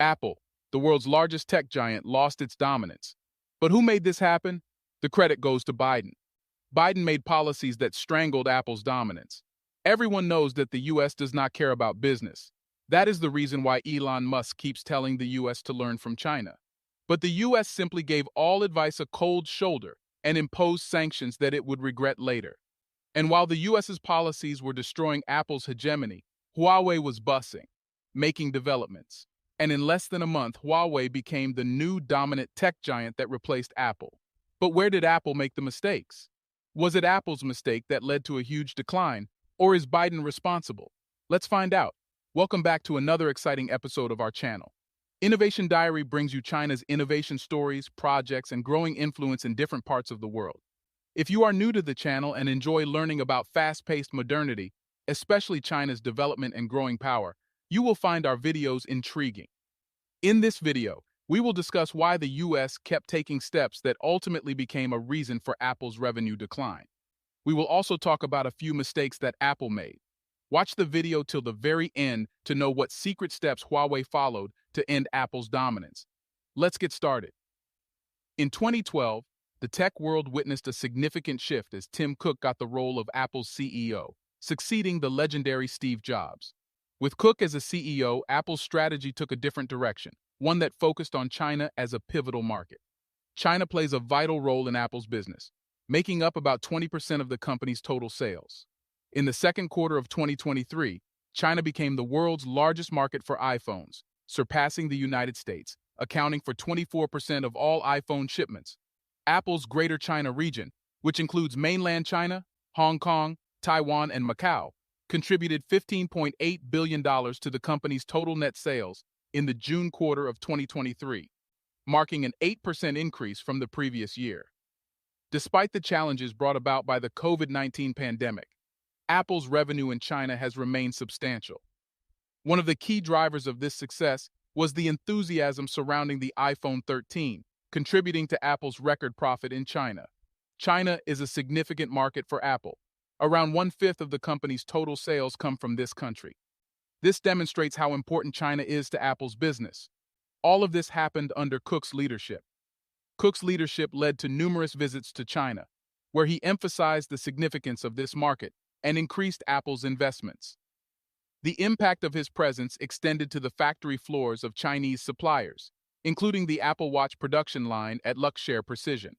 Apple, the world's largest tech giant, lost its dominance. But who made this happen? The credit goes to Biden. Biden made policies that strangled Apple's dominance. Everyone knows that the US does not care about business. That is the reason why Elon Musk keeps telling the US to learn from China. But the US simply gave all advice a cold shoulder and imposed sanctions that it would regret later. And while the US's policies were destroying Apple's hegemony, Huawei was busting, making developments. And in less than a month, Huawei became the new dominant tech giant that replaced Apple. But where did Apple make the mistakes? Was it Apple's mistake that led to a huge decline, or is Biden responsible? Let's find out. Welcome back to another exciting episode of our channel. Innovation Diary brings you China's innovation stories, projects, and growing influence in different parts of the world. If you are new to the channel and enjoy learning about fast-paced modernity, especially China's development and growing power, you will find our videos intriguing. In this video, we will discuss why the US kept taking steps that ultimately became a reason for Apple's revenue decline. We will also talk about a few mistakes that Apple made. Watch the video till the very end to know what secret steps Huawei followed to end Apple's dominance. Let's get started. In 2012, the tech world witnessed a significant shift as Tim Cook got the role of Apple's CEO, succeeding the legendary Steve Jobs. With Cook as a CEO, Apple's strategy took a different direction, one that focused on China as a pivotal market. China plays a vital role in Apple's business, making up about 20% of the company's total sales. In the second quarter of 2023, China became the world's largest market for iPhones, surpassing the United States, accounting for 24% of all iPhone shipments. Apple's Greater China region, which includes mainland China, Hong Kong, Taiwan, and Macau, contributed $15.8 billion to the company's total net sales in the June quarter of 2023, marking an 8% increase from the previous year. Despite the challenges brought about by the COVID-19 pandemic, Apple's revenue in China has remained substantial. One of the key drivers of this success was the enthusiasm surrounding the iPhone 13, contributing to Apple's record profit in China. China is a significant market for Apple. Around one-fifth of the company's total sales come from this country. This demonstrates how important China is to Apple's business. All of this happened under Cook's leadership. Cook's leadership led to numerous visits to China, where he emphasized the significance of this market and increased Apple's investments. The impact of his presence extended to the factory floors of Chinese suppliers, including the Apple Watch production line at Luxshare Precision.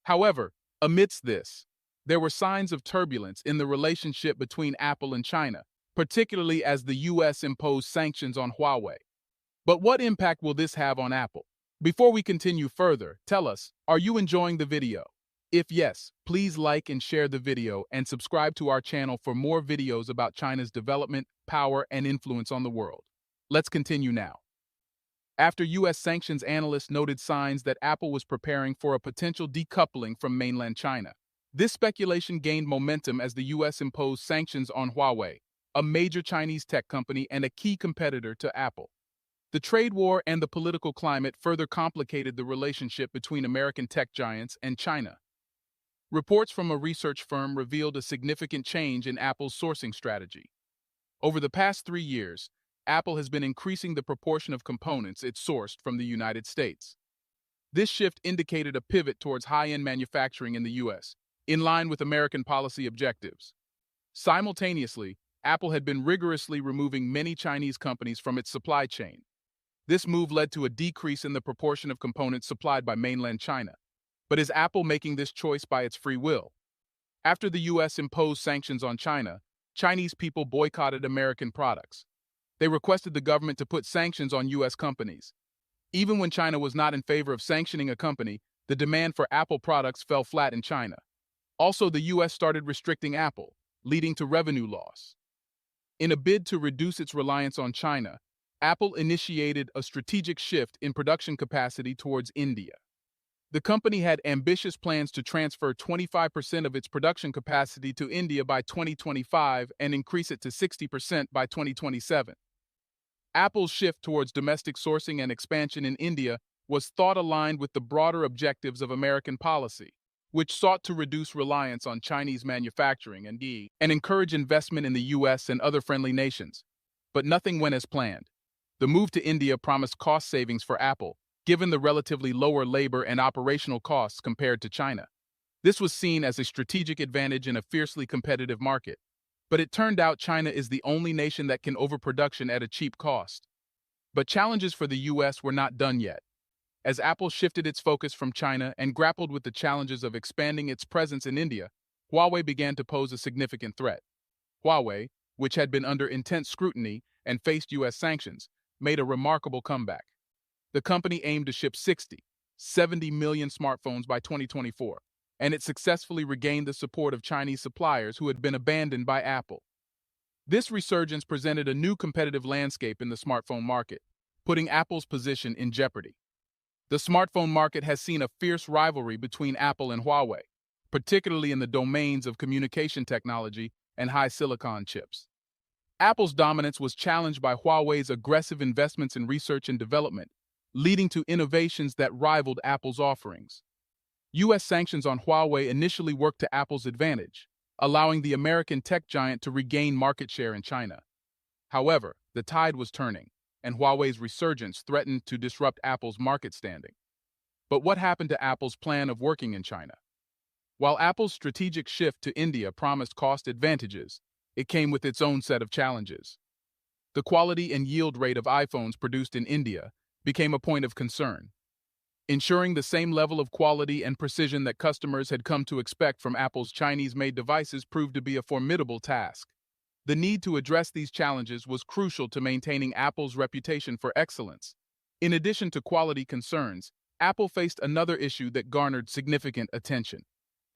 However, amidst this, there were signs of turbulence in the relationship between Apple and China, particularly as the US imposed sanctions on Huawei. But what impact will this have on Apple? Before we continue further, tell us, are you enjoying the video? If yes, please like and share the video and subscribe to our channel for more videos about China's development, power, and influence on the world. Let's continue now. After US sanctions, analysts noted signs that Apple was preparing for a potential decoupling from mainland China. This speculation gained momentum as the US imposed sanctions on Huawei, a major Chinese tech company and a key competitor to Apple. The trade war and the political climate further complicated the relationship between American tech giants and China. Reports from a research firm revealed a significant change in Apple's sourcing strategy. Over the past 3 years, Apple has been increasing the proportion of components it sourced from the United States. This shift indicated a pivot towards high-end manufacturing in the US, in line with American policy objectives. Simultaneously, Apple had been rigorously removing many Chinese companies from its supply chain. This move led to a decrease in the proportion of components supplied by mainland China. But is Apple making this choice by its free will? After the US imposed sanctions on China, Chinese people boycotted American products. They requested the government to put sanctions on US companies. Even when China was not in favor of sanctioning a company, the demand for Apple products fell flat in China. Also, the US started restricting Apple, leading to revenue loss. In a bid to reduce its reliance on China, Apple initiated a strategic shift in production capacity towards India. The company had ambitious plans to transfer 25% of its production capacity to India by 2025 and increase it to 60% by 2027. Apple's shift towards domestic sourcing and expansion in India was thought aligned with the broader objectives of American policy, which sought to reduce reliance on Chinese manufacturing and encourage investment in the US and other friendly nations. But nothing went as planned. The move to India promised cost savings for Apple, given the relatively lower labor and operational costs compared to China. This was seen as a strategic advantage in a fiercely competitive market. But it turned out China is the only nation that can overproduction at a cheap cost. But challenges for the US were not done yet. As Apple shifted its focus from China and grappled with the challenges of expanding its presence in India, Huawei began to pose a significant threat. Huawei, which had been under intense scrutiny and faced US sanctions, made a remarkable comeback. The company aimed to ship 70 million smartphones by 2024, and it successfully regained the support of Chinese suppliers who had been abandoned by Apple. This resurgence presented a new competitive landscape in the smartphone market, putting Apple's position in jeopardy. The smartphone market has seen a fierce rivalry between Apple and Huawei, particularly in the domains of communication technology and high silicon chips. Apple's dominance was challenged by Huawei's aggressive investments in research and development, leading to innovations that rivaled Apple's offerings. US sanctions on Huawei initially worked to Apple's advantage, allowing the American tech giant to regain market share in China. However, the tide was turning, and Huawei's resurgence threatened to disrupt Apple's market standing. But what happened to Apple's plan of working in China? While Apple's strategic shift to India promised cost advantages, it came with its own set of challenges. The quality and yield rate of iPhones produced in India became a point of concern. Ensuring the same level of quality and precision that customers had come to expect from Apple's Chinese-made devices proved to be a formidable task. The need to address these challenges was crucial to maintaining Apple's reputation for excellence. In addition to quality concerns, Apple faced another issue that garnered significant attention.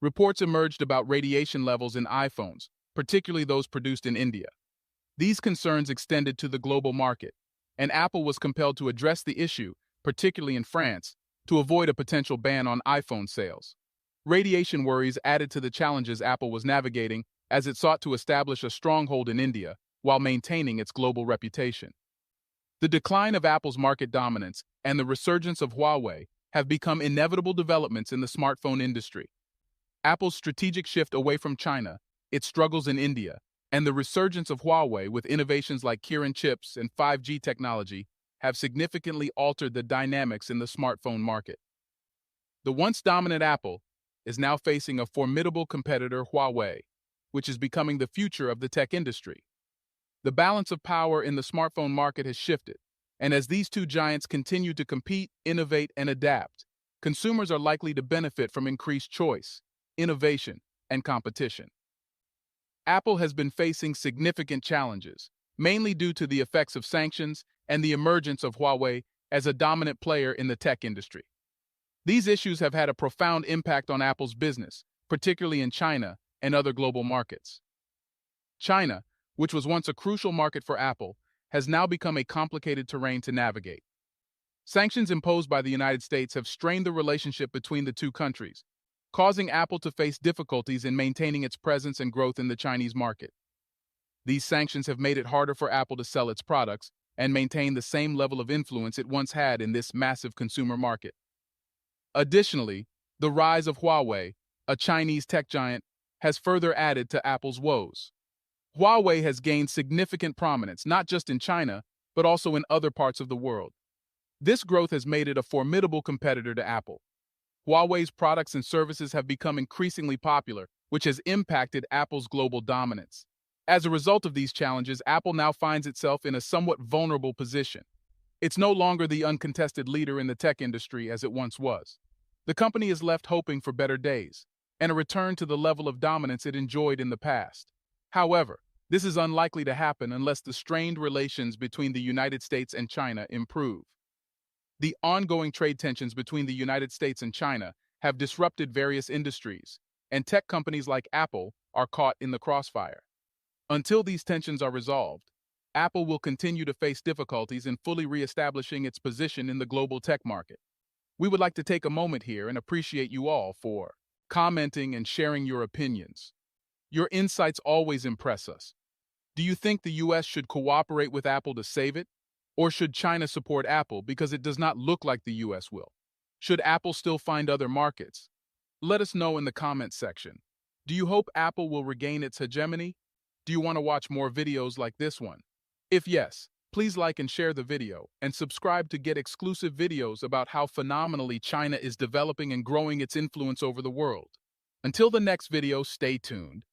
Reports emerged about radiation levels in iPhones, particularly those produced in India. These concerns extended to the global market, and Apple was compelled to address the issue, particularly in France, to avoid a potential ban on iPhone sales. Radiation worries added to the challenges Apple was navigating as it sought to establish a stronghold in India while maintaining its global reputation. The decline of Apple's market dominance and the resurgence of Huawei have become inevitable developments in the smartphone industry. Apple's strategic shift away from China, its struggles in India, and the resurgence of Huawei with innovations like Kirin chips and 5G technology have significantly altered the dynamics in the smartphone market. The once dominant Apple is now facing a formidable competitor, Huawei, which is becoming the future of the tech industry. The balance of power in the smartphone market has shifted, and as these two giants continue to compete, innovate, and adapt, consumers are likely to benefit from increased choice, innovation, and competition. Apple has been facing significant challenges, mainly due to the effects of sanctions and the emergence of Huawei as a dominant player in the tech industry. These issues have had a profound impact on Apple's business, particularly in China and other global markets. China, which was once a crucial market for Apple, has now become a complicated terrain to navigate. Sanctions imposed by the United States have strained the relationship between the two countries, causing Apple to face difficulties in maintaining its presence and growth in the Chinese market. These sanctions have made it harder for Apple to sell its products and maintain the same level of influence it once had in this massive consumer market. Additionally, the rise of Huawei, a Chinese tech giant, has further added to Apple's woes. Huawei has gained significant prominence not just in China, but also in other parts of the world. This growth has made it a formidable competitor to Apple. Huawei's products and services have become increasingly popular, which has impacted Apple's global dominance. As a result of these challenges, Apple now finds itself in a somewhat vulnerable position. It's no longer the uncontested leader in the tech industry as it once was. The company is left hoping for better days and a return to the level of dominance it enjoyed in the past. However, this is unlikely to happen unless the strained relations between the United States and China improve. The ongoing trade tensions between the United States and China have disrupted various industries, and tech companies like Apple are caught in the crossfire. Until these tensions are resolved, Apple will continue to face difficulties in fully reestablishing its position in the global tech market. We would like to take a moment here and appreciate you all for commenting and sharing your opinions. Your insights always impress us. Do you think the US should cooperate with Apple to save it? Or should China support Apple because it does not look like the US will? Should Apple still find other markets? Let us know in the comments section. Do you hope Apple will regain its hegemony? Do you want to watch more videos like this one? If yes, Please like and share the video, and subscribe to get exclusive videos about how phenomenally China is developing and growing its influence over the world. Until the next video, stay tuned.